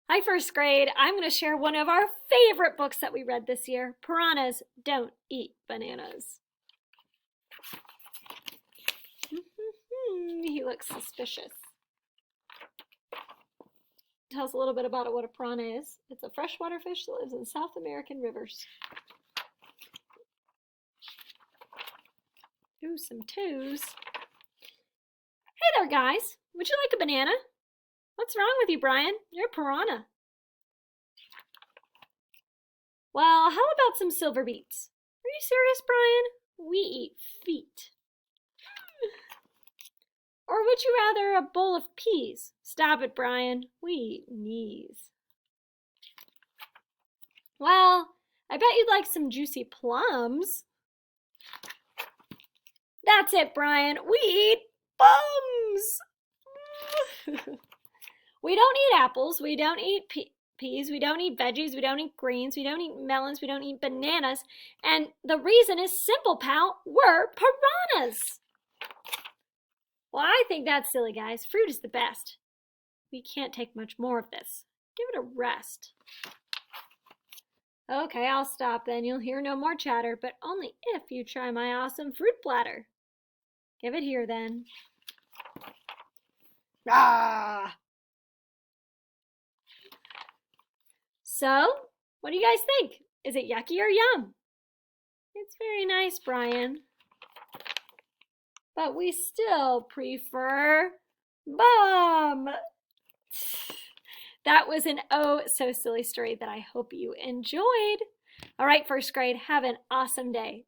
Hi, first grade. I'm going to share one of our favorite books that we read this year. Piranhas Don't Eat Bananas. He looks suspicious. Tells a little bit about what a piranha is. It's a freshwater fish that lives in South American rivers. Ooh, some toes. Hey there, guys. Would you like a banana? What's wrong with you, Brian? You're a piranha. Well, how about some silver beets? Are you serious, Brian? We eat feet. Or would you rather a bowl of peas? Stop it, Brian. We eat knees. Well, I bet you'd like some juicy plums. That's it, Brian. We eat bums. We don't eat apples. We don't eat peas. We don't eat veggies. We don't eat greens. We don't eat melons. We don't eat bananas. And the reason is simple, pal. We're piranhas. Well, I think that's silly, guys. Fruit is the best. We can't take much more of this. Give it a rest. Okay, I'll stop then. You'll hear no more chatter, but only if you try my awesome fruit platter. Give it here then. Ah! So, what do you guys think? Is it yucky or yum? It's very nice, Brian. But we still prefer bum. That was an oh so silly story that I hope you enjoyed. All right, first grade, have an awesome day.